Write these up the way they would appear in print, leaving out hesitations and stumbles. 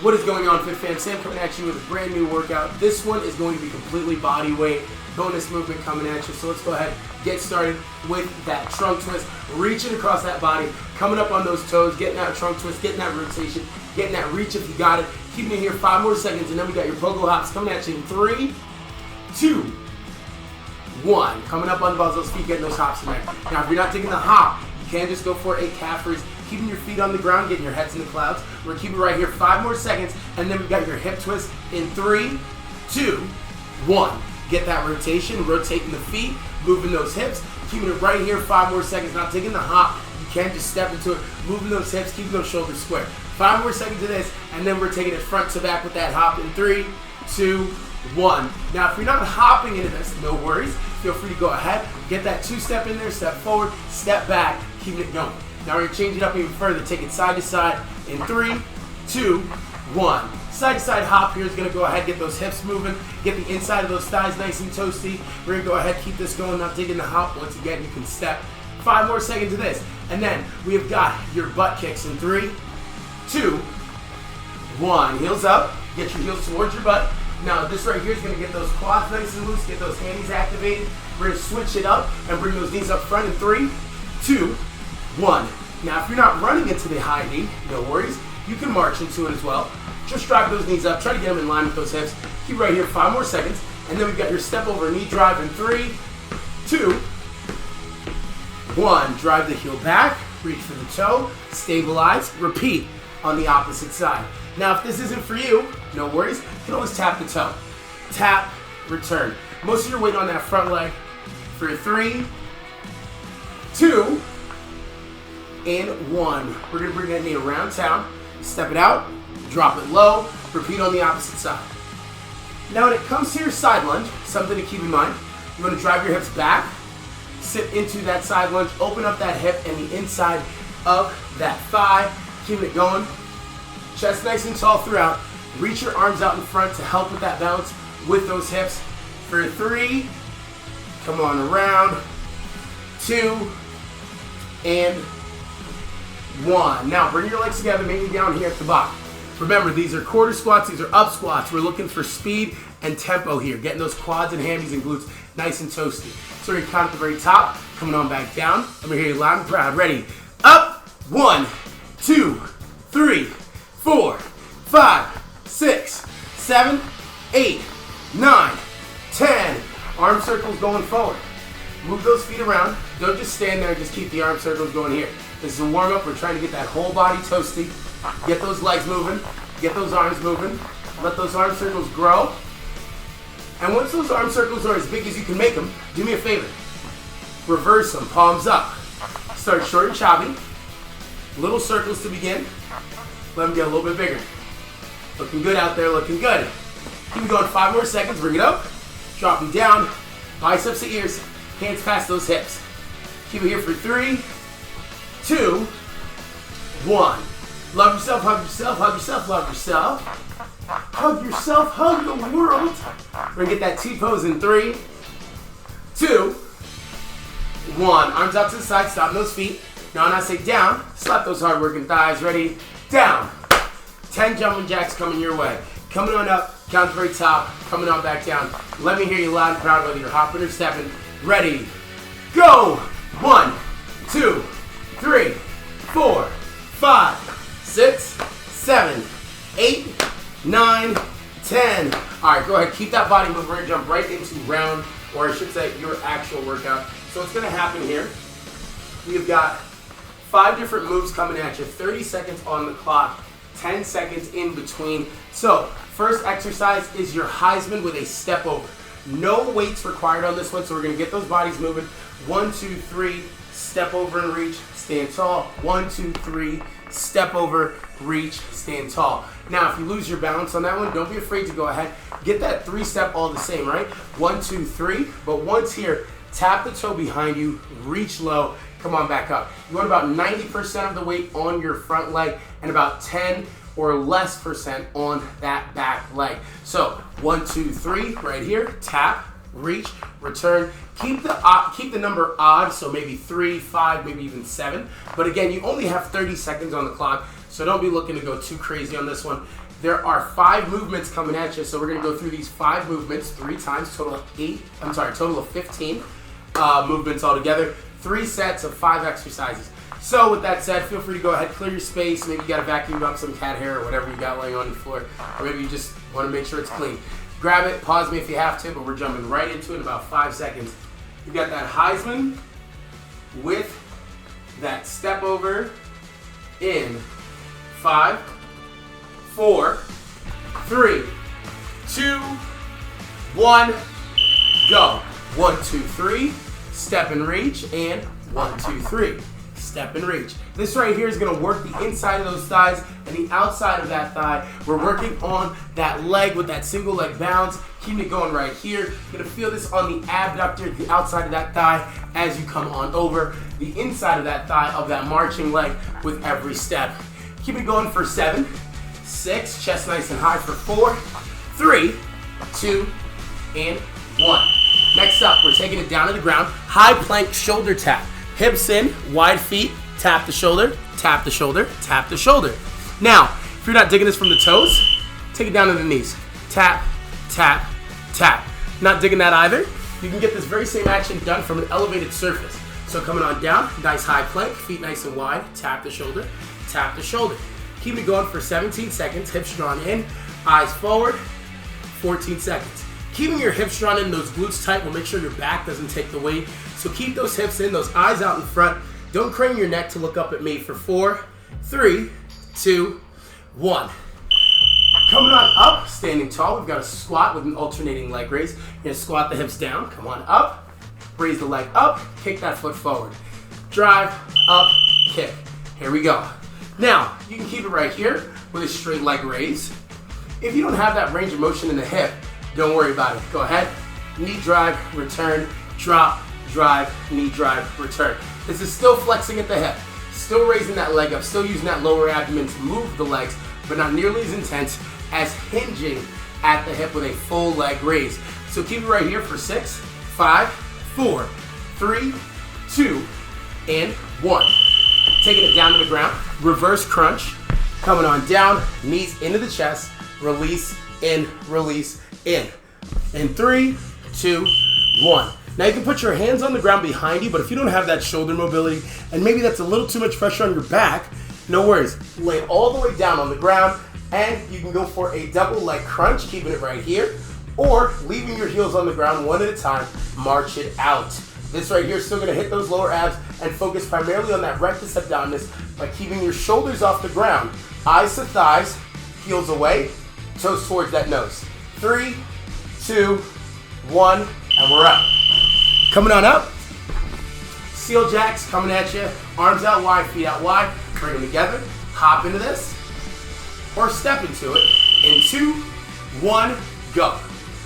What is going on, Fit Fam? Sam coming at you with a brand new workout. This one is going to be completely body weight, bonus movement coming at you. So let's go ahead, get started with that trunk twist, reaching across that body, coming up on those toes, getting that trunk twist, getting that rotation, getting that reach if you got it. Keeping it here 5 more seconds, and then we got your pogo hops coming at you in 3, 2, 1. Coming up on those feet, getting those hops in there. Now, if you're not taking the hop, you can just go for a calf raise, keeping your feet on the ground, getting your heads in the clouds. We're gonna keep it right here 5 more seconds, and then we got your hip twist in 3, 2, 1. Get that rotation, rotating the feet, moving those hips, keeping it right here 5 more seconds. Not taking the hop, you can just step into it, moving those hips, keeping those shoulders square. 5 more seconds of this, and then we're taking it front to back with that hop in 3, 2, 1. Now, if you're not hopping into this, no worries. Feel free to go ahead, get that 2-step in there, step forward, step back, keeping it going. Now we're gonna change it up even further. Take it side to side in 3, 2, 1. Side to side hop here is gonna go ahead, get those hips moving, get the inside of those thighs nice and toasty. We're gonna go ahead, keep this going, not taking the hop. Once again, you can step. 5 more seconds of this. And then we have got your butt kicks in 3, 2, 1. Heels up, get your heels towards your butt. Now this right here is gonna get those quads nice and loose, get those hammies activated. We're gonna switch it up and bring those knees up front in 3, 2, 1. Now, if you're not running into the high knee, no worries. You can march into it as well. Just drive those knees up. Try to get them in line with those hips. Keep right here 5 more seconds. And then we've got your step over knee drive in 3, 2, 1. Drive the heel back. Reach for the toe. Stabilize. Repeat on the opposite side. Now, if this isn't for you, no worries. You can always tap the toe. Tap, return. Most of your weight on that front leg for 3, 2, and 1. We're gonna bring that knee around town, step it out, drop it low, repeat on the opposite side. Now when it comes to your side lunge, something to keep in mind, you wanna drive your hips back, sit into that side lunge, open up that hip and the inside of that thigh, keep it going. Chest nice and tall throughout. Reach your arms out in front to help with that balance with those hips. For 3, come on around, 2, and 1. Now bring your legs together, maybe down here at the bottom. Remember, these are quarter squats, these are up squats. We're looking for speed and tempo here, getting those quads and hammies and glutes nice and toasty. So we're gonna count at the very top, coming on back down. Let me hear you loud and proud. Ready? Up, 1, 2, 3, 4, 5, 6, 7, 8, 9, 10. Arm circles going forward. Move those feet around. Don't just stand there, just keep the arm circles going here. This is a warm-up. We're trying to get that whole body toasty. Get those legs moving. Get those arms moving. Let those arm circles grow. And once those arm circles are as big as you can make them, do me a favor. Reverse them, palms up. Start short and choppy. Little circles to begin. Let them get a little bit bigger. Looking good out there, looking good. Keep it going 5 more seconds. Bring it up. Drop them down. Biceps to ears. Hands past those hips. Keep it here for 3, 2, 1. Love yourself, hug yourself, hug yourself, love yourself. Hug yourself, hug the world. We're gonna get that T-pose in 3, 2, 1. Arms out to the side, stop those feet. Now when I say down, slap those hard working thighs. Ready? Down. 10 jumping jacks coming your way. Coming on up, count to the very top, coming on back down. Let me hear you loud and proud whether you're hopping or stepping. Ready, go! 1, 2, 3, 4, 5, 6, 7, 8, 9, 10. All right, go ahead, keep that body moving. We're gonna jump right into round, or I should say your actual workout. So what's gonna happen here, we've got 5 different moves coming at you, 30 seconds on the clock, 10 seconds in between. So first exercise is your Heisman with a step over. No weights required on this one, so we're gonna get those bodies moving. 1, 2, 3, step over and reach, stand tall. 1, 2, 3, step over, reach, stand tall. Now, if you lose your balance on that one, don't be afraid to go ahead. Get that 3-step all the same, right? 1, 2, 3, but once here, tap the toe behind you, reach low, come on back up. You want about 90% of the weight on your front leg and about 10 or less percent on that back leg. So 1, 2, 3, right here, tap, reach, return. Keep the number odd, so maybe 3, 5, maybe even 7. But again, you only have 30 seconds on the clock, so don't be looking to go too crazy on this one. there are 5 movements coming at you, so we're going to go through these 5 movements 3 times, total of 15 movements altogether, 3 sets of 5 exercises. So with that said, feel free to go ahead, clear your space. Maybe you got to vacuum up some cat hair or whatever you got laying on the floor, or maybe you just want to make sure it's clean. Grab it, pause me if you have to, but we're jumping right into it in about 5 seconds. You got that Heisman with that step over in 5, 4, 3, 2, 1, go. 1, 2, 3, step and reach, and 1, 2, 3, step and reach. This right here is going to work the inside of those thighs and the outside of that thigh. We're working on that leg with that single leg bounce, keeping it going right here. You're going to feel this on the abductor, the outside of that thigh, as you come on over, the inside of that thigh of that marching leg with every step. Keep it going for 7, 6, chest nice and high for 4, 3, 2, and 1. Next up, we're taking it down to the ground. High plank shoulder tap. Hips in, wide feet, tap the shoulder, tap the shoulder, tap the shoulder. Now, if you're not digging this from the toes, take it down to the knees. Tap, tap, tap. Not digging that either. You can get this very same action done from an elevated surface. So coming on down, nice high plank, feet nice and wide, tap the shoulder, tap the shoulder. Keep it going for 17 seconds, hips drawn in, eyes forward, 14 seconds. Keeping your hips drawn in, those glutes tight will make sure your back doesn't take the weight. So keep those hips in, those eyes out in front. Don't crane your neck to look up at me for 4, 3, 2, 1. Coming on up, standing tall, we've got a squat with an alternating leg raise. You're gonna squat the hips down, come on up, raise the leg up, kick that foot forward. Drive, up, kick. Here we go. Now, you can keep it right here with a straight leg raise. If you don't have that range of motion in the hip, don't worry about it. Go ahead, knee drive, return, drop, drive, knee drive, return. This is still flexing at the hip, still raising that leg up, still using that lower abdomen to move the legs, but not nearly as intense as hinging at the hip with a full leg raise. So keep it right here for 6, 5, 4, 3, 2, and 1. Taking it down to the ground, reverse crunch, coming on down, knees into the chest, release, in, release, in. In 3, 2, 1. Now you can put your hands on the ground behind you, but if you don't have that shoulder mobility, and maybe that's a little too much pressure on your back, no worries. Lay it all the way down on the ground, and you can go for a double leg crunch, keeping it right here, or leaving your heels on the ground one at a time, march it out. This right here is still gonna hit those lower abs and focus primarily on that rectus abdominis by keeping your shoulders off the ground, eyes to thighs, heels away, toes towards that nose. 3, 2, 1, and we're up. Coming on up, seal jacks coming at you, arms out wide, feet out wide, bring them together, hop into this, or step into it, in 2, 1, go.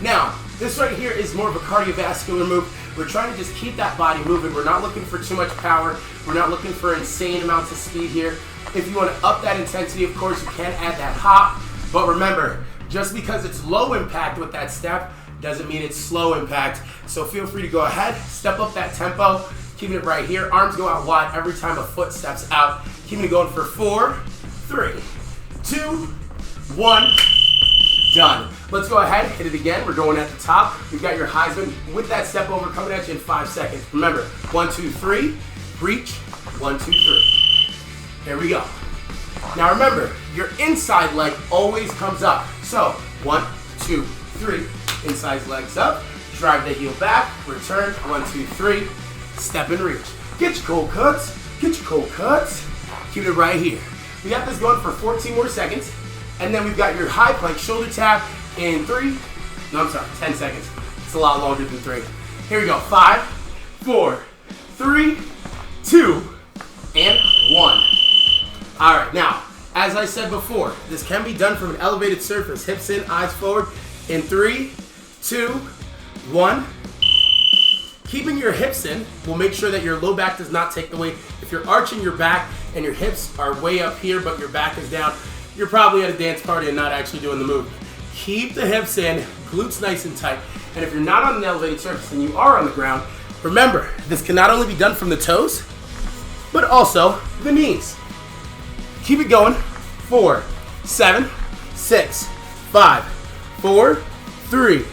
Now, this right here is more of a cardiovascular move. We're trying to just keep that body moving. We're not looking for too much power. We're not looking for insane amounts of speed here. If you want to up that intensity, of course, you can add that hop, but remember, just because it's low impact with that step doesn't mean it's slow impact. So feel free to go ahead, step up that tempo, keeping it right here. Arms go out wide every time a foot steps out. Keeping it going for 4, 3, 2, 1, done. Let's go ahead, hit it again. We're going at the top. You've got your Heisman with that step over coming at you in 5 seconds. Remember, 1, 2, 3, reach, 1, 2, 3. Here we go. Now remember, your inside leg always comes up. So 1, 2, 3, inside legs up, drive the heel back, return, 1, 2, 3, step and reach. Get your cold cuts, get your cold cuts. Keep it right here. We got this going for 14 more seconds, and then we've got your high plank shoulder tap in 10 seconds. It's a lot longer than 3. Here we go, 5, 4, 3, 2, and 1. All right, now, as I said before, this can be done from an elevated surface. Hips in, eyes forward, in 3, 2, 1. Keeping your hips in will make sure that your low back does not take the weight. If you're arching your back and your hips are way up here but your back is down, you're probably at a dance party and not actually doing the move. Keep the hips in, glutes nice and tight. And if you're not on an elevated surface and you are on the ground, remember, this can not only be done from the toes, but also the knees. Keep it going. 4, 7, 6, 5, 4, 3,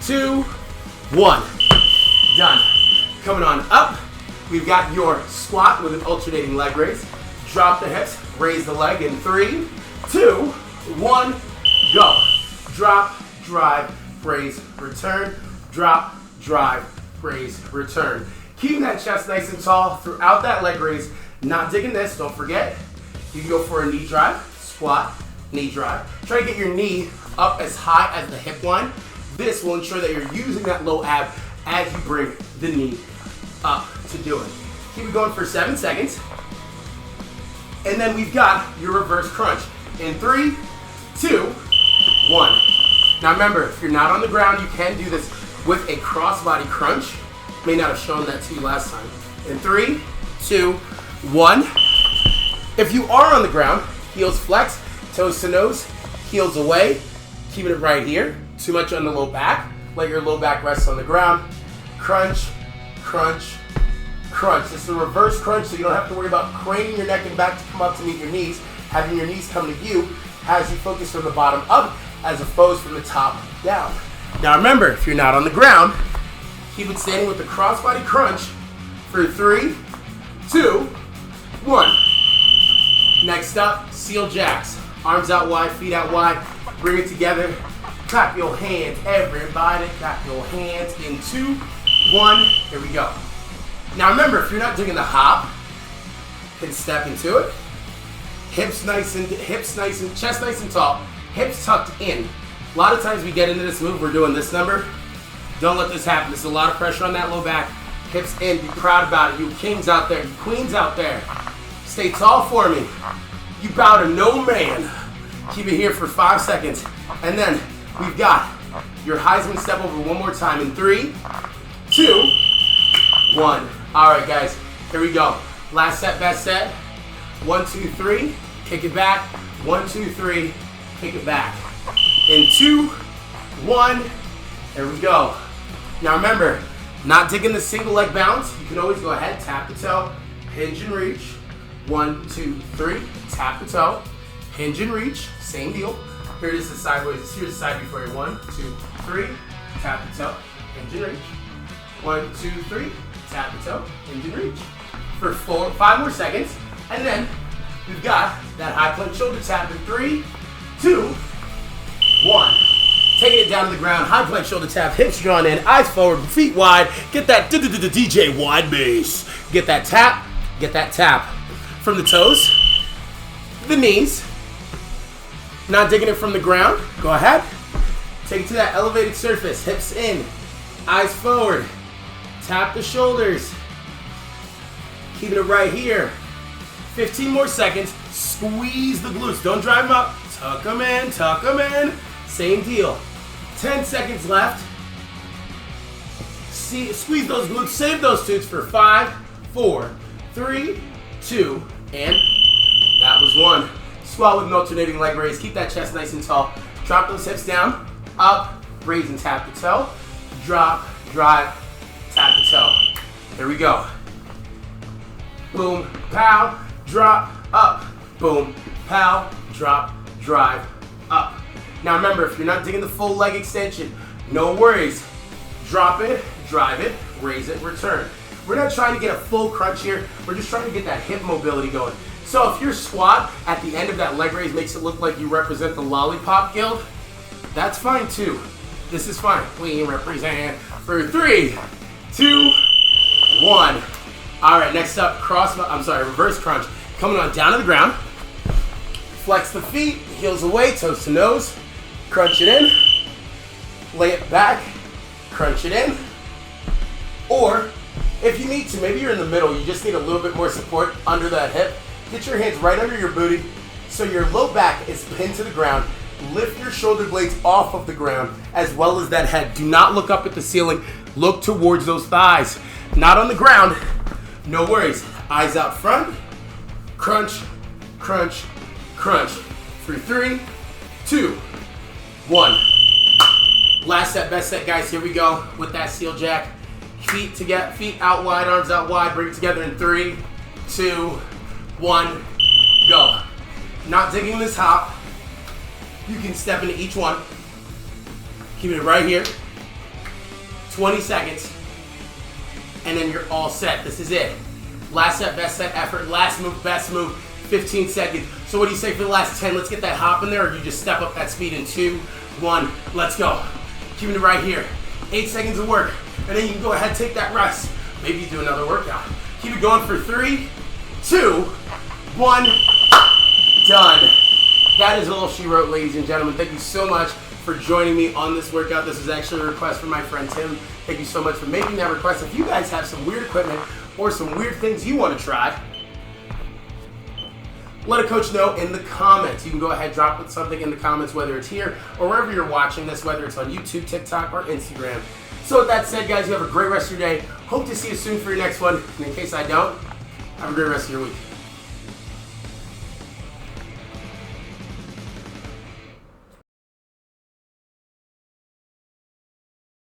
2, 1. Done. Coming on up, we've got your squat with an alternating leg raise. Drop the hips, raise the leg in 3, 2, 1, go. Drop, drive, raise, return. Drop, drive, raise, return. Keeping that chest nice and tall throughout that leg raise. Not digging this, don't forget. You can go for a knee drive, squat, knee drive. Try to get your knee up as high as the hip line. This will ensure that you're using that low ab as you bring the knee up to do it. Keep it going for 7 seconds. And then we've got your reverse crunch. In 3, 2, 1. Now remember, if you're not on the ground, you can do this with a crossbody crunch. May not have shown that to you last time. In 3, 2, 1. If you are on the ground, heels flex, toes to nose, heels away. Keeping it right here. Too much on the low back. Let your low back rest on the ground. Crunch, crunch, crunch. This is a reverse crunch, so you don't have to worry about craning your neck and back to come up to meet your knees. Having your knees come to you as you focus from the bottom up as opposed from the top down. Now remember, if you're not on the ground, keep it standing with the crossbody crunch for 3, 2, 1. Next up, seal jacks. Arms out wide, feet out wide. Bring it together. Clap your hands, everybody. Clap your hands in 2, 1. Here we go. Now remember, if you're not doing the hop, you can step into it. Hips nice and chest nice and tall. Hips tucked in. A lot of times we get into this move, we're doing this number. Don't let this happen. There's a lot of pressure on that low back. Hips in, be proud about it. You kings out there, you queens out there. Stay tall for me. You bow to no man. Keep it here for 5 seconds. And then we've got your Heisman step over one more time in 3, 2, 1. All right, guys, here we go. Last set, best set. 1, 2, 3, kick it back. 1, 2, 3, kick it back. In 2, 1, there we go. Now remember, not digging the single leg bounce. You can always go ahead, tap the toe, hinge and reach. 1, 2, 3, tap the toe, hinge and reach, same deal. Here it is the sideways, here's the side before you. 1, 2, 3, tap the toe, hinge and reach. 1, 2, 3, tap the toe, hinge and reach. For 5 more seconds, and then we've got that high plank shoulder tap in 3, 2, 1. Taking it down to the ground, high plank shoulder tap, hips drawn in, eyes forward, feet wide. Get that DJ wide base. Get that tap from the toes, the knees. Not digging it from the ground. Go ahead. Take it to that elevated surface, hips in, eyes forward. Tap the shoulders. Keeping it right here. 15 more seconds. Squeeze the glutes. Don't drive them up. Tuck them in, tuck them in. Same deal. 10 seconds left. Squeeze those glutes. Save those toots for 5, 4, 3, 2, and that was 1. Squat with an alternating leg raise. Keep that chest nice and tall. Drop those hips down. Up. Raise and tap the toe. Drop. Drive. Tap the toe. Here we go. Boom. Pow. Drop. Up. Boom. Pow. Drop. Drive. Up. Now remember, if you're not digging the full leg extension, no worries. Drop it, drive it, raise it, return. We're not trying to get a full crunch here. We're just trying to get that hip mobility going. So if your squat at the end of that leg raise makes it look like you represent the Lollipop Guild, that's fine too. This is fine. We represent for 3, 2, 1. All right, next up, reverse crunch. Coming on down to the ground. Flex the feet, heels away, toes to nose. Crunch it in, lay it back, crunch it in. Or if you need to, maybe you're in the middle, you just need a little bit more support under that hip. Get your hands right under your booty so your low back is pinned to the ground. Lift your shoulder blades off of the ground as well as that head. Do not look up at the ceiling. Look towards those thighs. Not on the ground. No worries. Eyes out front. Crunch, crunch, crunch. For 3, 2, 1. Last set, best set, guys. Here we go with that seal jack. Feet together, feet out wide, arms out wide. Bring it together in 3, 2, 1. Go. Not digging this hop. You can step into each one. Keeping it right here. 20 seconds. And then you're all set. This is it. Last set, best set effort. Last move, best move. 15 seconds. So what do you say for the last 10? Let's get that hop in there, or you just step up that speed in 2, 1. Let's go. Keeping it right here. 8 seconds of work. And then you can go ahead and take that rest. Maybe you do another workout. Keep it going for 3, 2, 1. Done. That is all she wrote, ladies and gentlemen. Thank you so much for joining me on this workout. This is actually a request from my friend Tim. Thank you so much for making that request. If you guys have some weird equipment or some weird things you want to try, let a coach know in the comments. You can go ahead and drop something in the comments, whether it's here or wherever you're watching this, whether it's on YouTube, TikTok, or Instagram. So with that said, guys, you have a great rest of your day. Hope to see you soon for your next one. And in case I don't, have a great rest of your week.